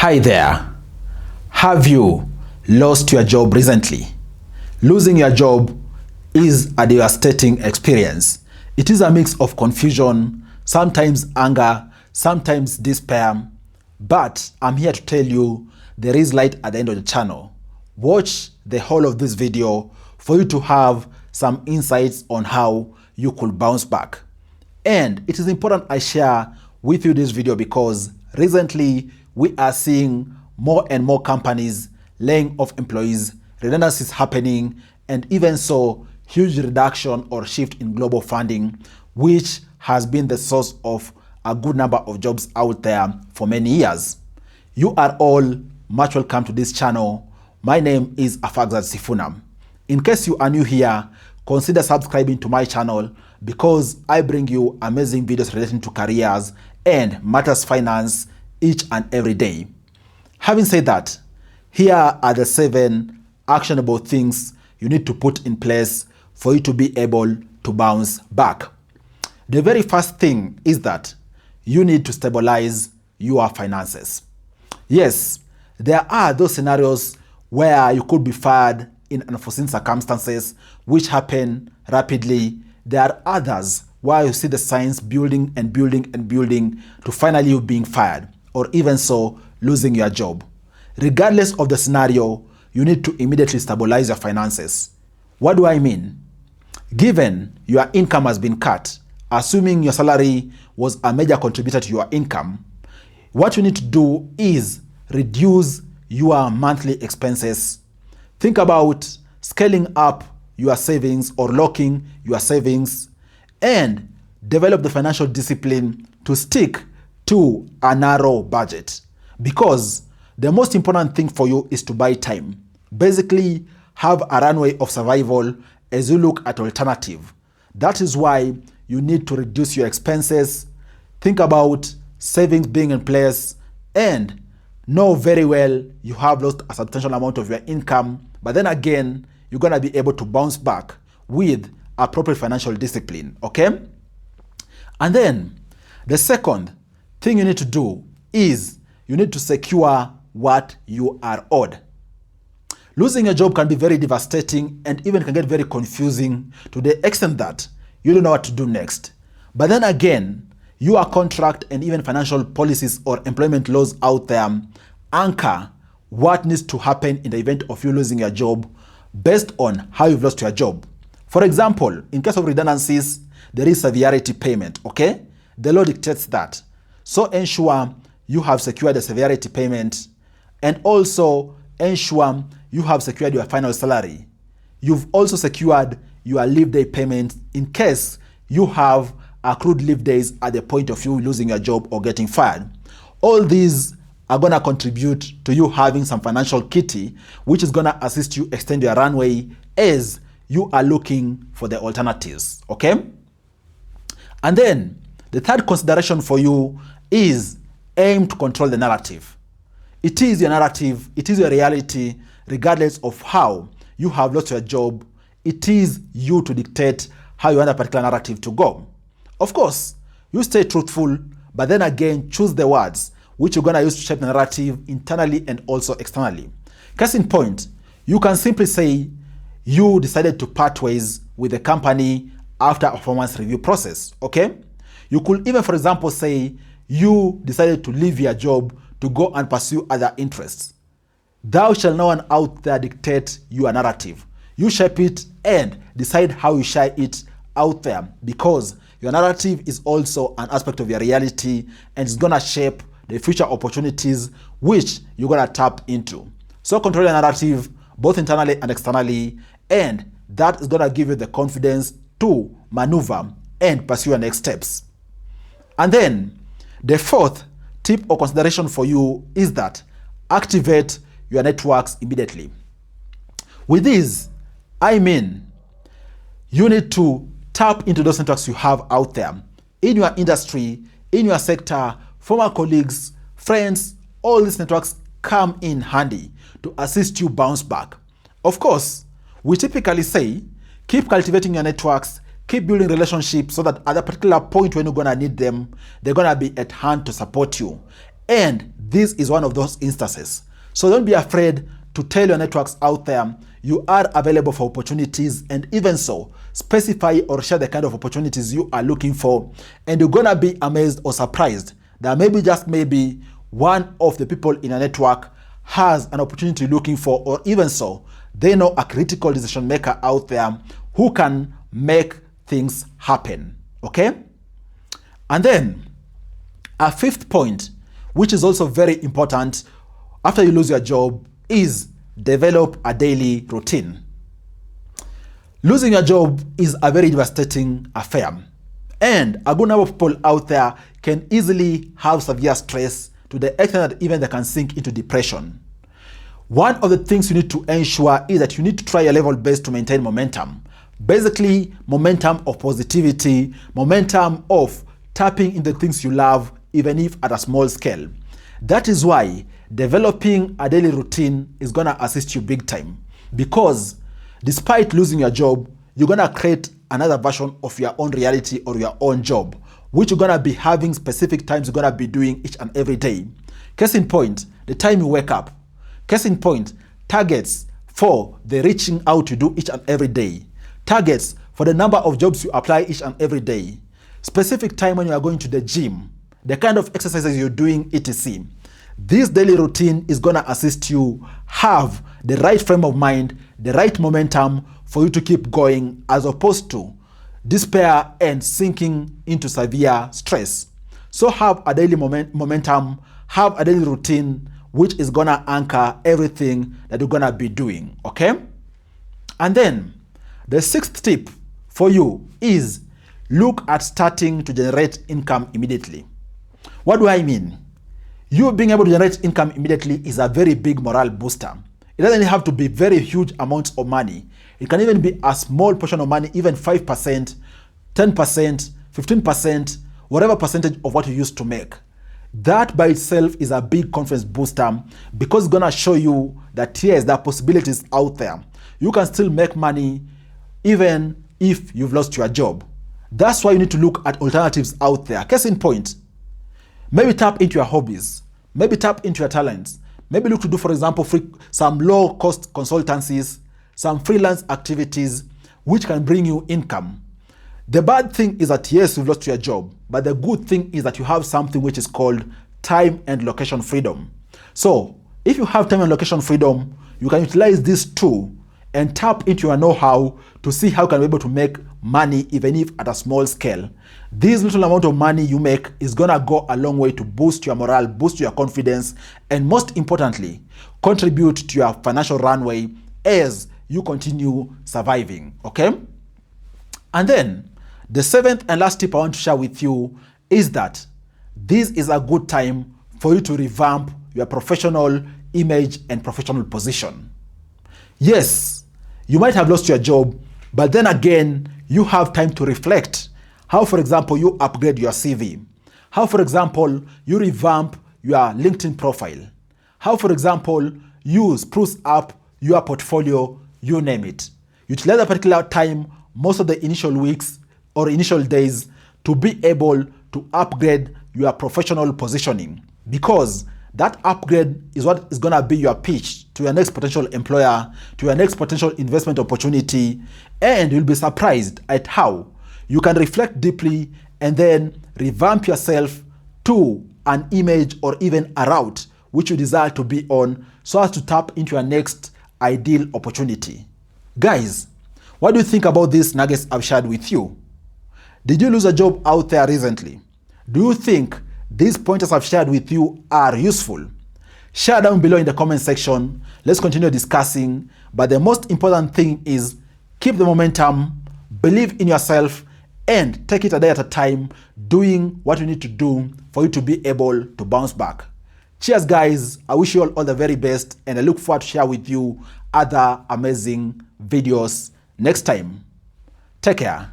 Hi there. Have you lost your job recently? Losing your job is a devastating experience. It is a mix of confusion, sometimes anger, sometimes despair. But I'm here to tell you there is light at the end of the channel. Watch the whole of this video for you to have some insights on how you could bounce back. And it is important I share with you this video because recently we are seeing more and more companies laying off employees, redundancies happening, and even so, huge reduction or shift in global funding, which has been the source of a good number of jobs out there for many years. You are all much welcome to this channel. My name is Afagzad Sifuna. In case you are new here, consider subscribing to my channel because I bring you amazing videos relating to careers and matters finance each and every day. Having said that, here are the 7 actionable things you need to put in place for you to be able to bounce back. The very first thing is that you need to stabilize your finances. Yes, there are those scenarios where you could be fired in unforeseen circumstances which happen rapidly. There are others where you see the signs building and building and building to finally you being fired or even so losing your job. Regardless of the scenario, you need to immediately stabilize your finances. What do I mean? Given your income has been cut, assuming your salary was a major contributor to your income, what you need to do is reduce your monthly expenses. Think about scaling up your savings or locking your savings and develop the financial discipline to stick to a narrow budget, because the most important thing for you is to buy time. Basically, have a runway of survival as you look at alternative. That is why you need to reduce your expenses, think about savings being in place, and know very well you have lost a substantial amount of your income, but then again, you're going to be able to bounce back with appropriate financial discipline, okay? And then the second thing you need to do is you need to secure what you are owed. Losing a job can be very devastating and even can get very confusing to the extent that you don't know what to do next. But then again, your contract and even financial policies or employment laws out there anchor what needs to happen in the event of you losing your job based on how you've lost your job. For example, in case of redundancies, there is severity payment, okay? The law dictates that. So ensure you have secured the severity payment and also ensure you have secured your final salary. You've also secured your leave day payment in case you have accrued leave days at the point of you losing your job or getting fired. All these are going to contribute to you having some financial kitty, which is going to assist you extend your runway as you are looking for the alternatives, okay? And then the third consideration for you is aim to control the narrative. It is your narrative, it is your reality, regardless of how you have lost your job. It is you to dictate how you want a particular narrative to go. Of course, you stay truthful, but then again, choose the words which you're going to use to shape the narrative internally and also externally. Case in point, you can simply say you decided to part ways with the company after a performance review process, okay? You could even, for example, say you decided to leave your job to go and pursue other interests. Thou shall no one out there dictate your narrative. You shape it and decide how you share it out there, because your narrative is also an aspect of your reality and it's going to shape the future opportunities which you're going to tap into. So control your narrative both internally and externally, and that is going to give you the confidence to maneuver and pursue your next steps. And then the fourth tip or consideration for you is that activate your networks immediately. With this, I mean you need to tap into those networks you have out there in your industry, in your sector, former colleagues, friends. All these networks come in handy to assist you bounce back. Of course, we typically say keep cultivating your networks, keep building relationships so that at a particular point when you're going to need them, they're going to be at hand to support you. And this is one of those instances. So don't be afraid to tell your networks out there you are available for opportunities, and even so, specify or share the kind of opportunities you are looking for, and you're gonna be amazed or surprised that maybe, just maybe, one of the people in a network has an opportunity you're looking for, or even so, they know a critical decision maker out there who can make things happen, okay? And then, a fifth point, which is also very important after you lose your job, is develop a daily routine. Losing your job is a very devastating affair, and a good number of people out there can easily have severe stress to the extent that even they can sink into depression. One of the things you need to ensure is that you need to try your level best to maintain momentum. Basically, momentum of positivity, momentum of tapping into things you love, even if at a small scale. That is why developing a daily routine is gonna assist you big time, because despite losing your job, you're gonna create another version of your own reality or your own job, which you're gonna be having specific times you're gonna be doing each and every day. Case in point, the time you wake up. Case in point, targets for the reaching out you do each and every day. Targets for the number of jobs you apply each and every day. Specific time when you are going to the gym, the kind of exercises you're doing, etc. This daily routine is going to assist you have the right frame of mind, the right momentum for you to keep going, as opposed to despair and sinking into severe stress. So have a daily momentum, have a daily routine, which is going to anchor everything that you're going to be doing, okay? And then the sixth tip for you is look at starting to generate income immediately. What do I mean? You being able to generate income immediately is a very big morale booster. It doesn't have to be very huge amounts of money. It can even be a small portion of money, even 5%, 10%, 15%, whatever percentage of what you used to make. That by itself is a big confidence booster, because it's gonna show you that yes, there are possibilities out there. You can still make money even if you've lost your job. That's why you need to look at alternatives out there. Case in point, maybe tap into your hobbies, maybe tap into your talents, maybe look to do, for example, some low-cost consultancies, some freelance activities, which can bring you income. The bad thing is that yes, you've lost your job, but the good thing is that you have something which is called time and location freedom. So if you have time and location freedom, you can utilize this tool and tap into your know-how to see how you can be able to make money, even if at a small scale. This little amount of money you make is gonna go a long way to boost your morale, boost your confidence, and most importantly, contribute to your financial runway as you continue surviving, okay? And then, the seventh and last tip I want to share with you is that this is a good time for you to revamp your professional image and professional position. Yes, you might have lost your job, but then again, you have time to reflect. How, for example, you upgrade your CV. How, for example, you revamp your LinkedIn profile. How, for example, you spruce up your portfolio, you name it. Utilize a particular time, most of the initial weeks or initial days, to be able to upgrade your professional positioning, because that upgrade is what is going to be your pitch to your next potential employer, to your next potential investment opportunity, and you'll be surprised at how you can reflect deeply and then revamp yourself to an image or even a route which you desire to be on, so as to tap into your next ideal opportunity. Guys, what do you think about these nuggets I've shared with you? Did you lose a job out there recently? Do you think these pointers I've shared with you are useful? Share down below in the comment section. Let's continue discussing. But the most important thing is keep the momentum, believe in yourself, and take it a day at a time, doing what you need to do for you to be able to bounce back. Cheers, guys. I wish you all the very best, and I look forward to share with you other amazing videos next time. Take care.